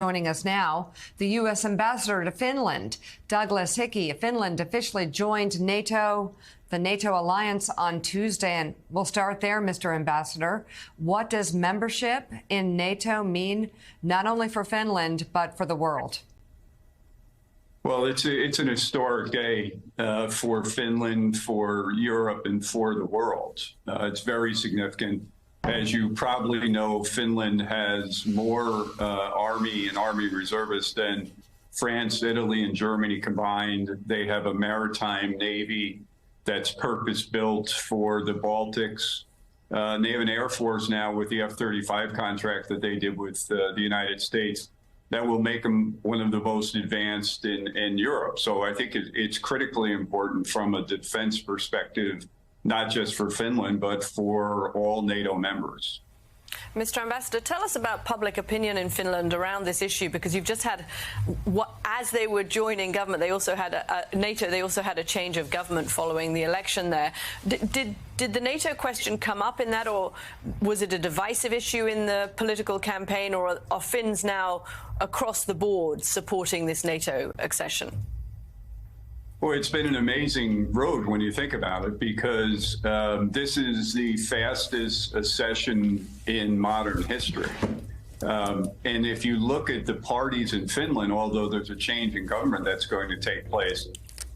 Joining us now, the U.S. ambassador to Finland, Douglas Hickey. Finland officially joined NATO, the NATO alliance, on Tuesday. And we'll start there, Mr. Ambassador. What does membership in NATO mean, not only for Finland, but for the world? Well, it's an historic day for Finland, for Europe, and for the world. It's very significant. As you probably know, Finland has more Army and Army reservists than France, Italy, and Germany combined. They have a maritime navy that's purpose-built for the Baltics. And they have an Air Force now with the F-35 contract that they did with the United States that will make them one of the most advanced in Europe. So I think it's critically important from a defense perspective, not just for Finland, but for all NATO members. Mr. Ambassador, tell us about public opinion in Finland around this issue, because you've just had, as they were joining government, they also had NATO. They also had a change of government following the election there. Did the NATO question come up in that, or was it a divisive issue in the political campaign, or are Finns now across the board supporting this NATO accession? Well, it's been an amazing road when you think about it, because this is the fastest accession in modern history. And if you look at the parties in Finland, although there's a change in government that's going to take place,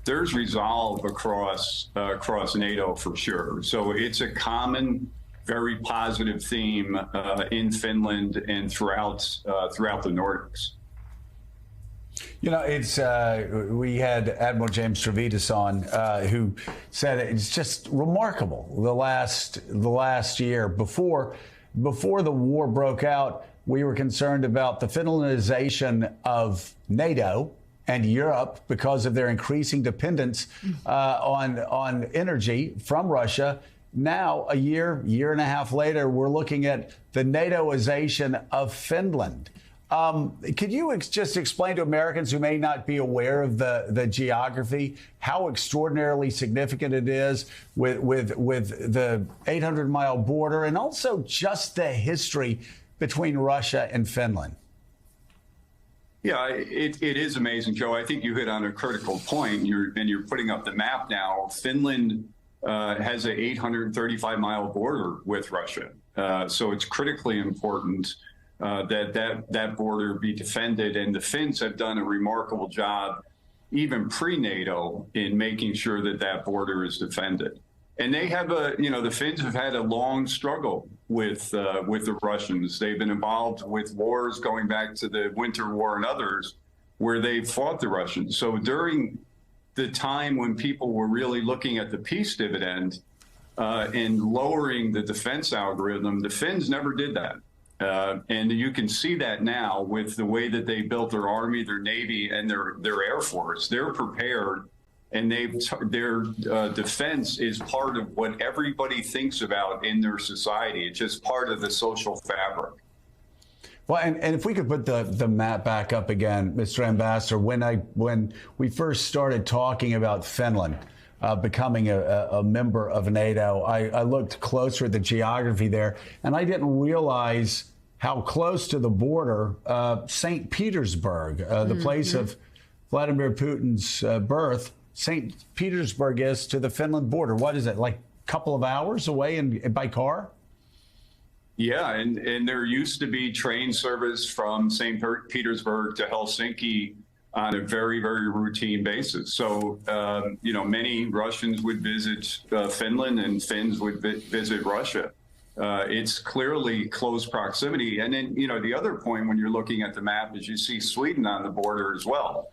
there's resolve across NATO for sure. So it's a common, very positive theme in Finland and throughout the Nordics. You know, it's we had Admiral James Stavridis on, who said it's just remarkable. The last year before the war broke out, we were concerned about the Finlandization of NATO and Europe because of their increasing dependence on energy from Russia. Now, a year and a half later, we're looking at the NATOization of Finland. Could you just explain to Americans who may not be aware of the geography how extraordinarily significant it is with the 800-mile border, and also just the history between Russia and Finland? Yeah, it is amazing, Joe. I think you hit on a critical point. You're putting up the map now. Finland has an 835-mile border with Russia, so it's critically important that border be defended. And the Finns have done a remarkable job, even pre-NATO, in making sure that border is defended. And they have the Finns have had a long struggle with the Russians. They've been involved with wars going back to the Winter War and others, where they fought the Russians. So during the time when people were really looking at the peace dividend and lowering the defense algorithm, the Finns never did that. And you can see that now with the way that they built their army, their navy, and their air force. They're prepared, and their defense is part of what everybody thinks about in their society. It's just part of the social fabric. Well, and if we could put the map back up again, Mr. Ambassador, when we first started talking about Finland becoming a member of NATO, I looked closer at the geography there, and I didn't realize how close to the border St. Petersburg, the place of Vladimir Putin's birth, St. Petersburg is to the Finland border. What is it, like a couple of hours away by car? Yeah, and there used to be train service from St. Petersburg to Helsinki on a very, very routine basis. So, many Russians would visit Finland, and Finns would visit Russia. It's clearly close proximity. And then, the other point when you're looking at the map is you see Sweden on the border as well.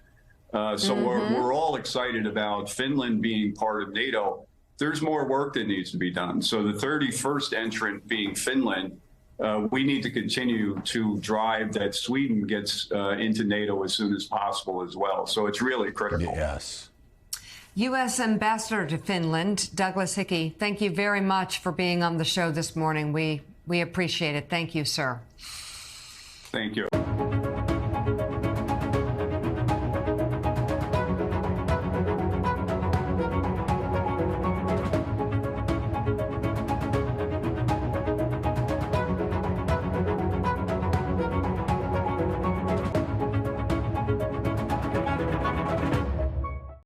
So we're all excited about Finland being part of NATO. There's more work that needs to be done. So the 31st entrant being Finland, we need to continue to drive that Sweden gets into NATO as soon as possible as well. So it's really critical. Yes. U.S. Ambassador to Finland, Douglas Hickey, thank you very much for being on the show this morning. We appreciate it. Thank you, sir. Thank you.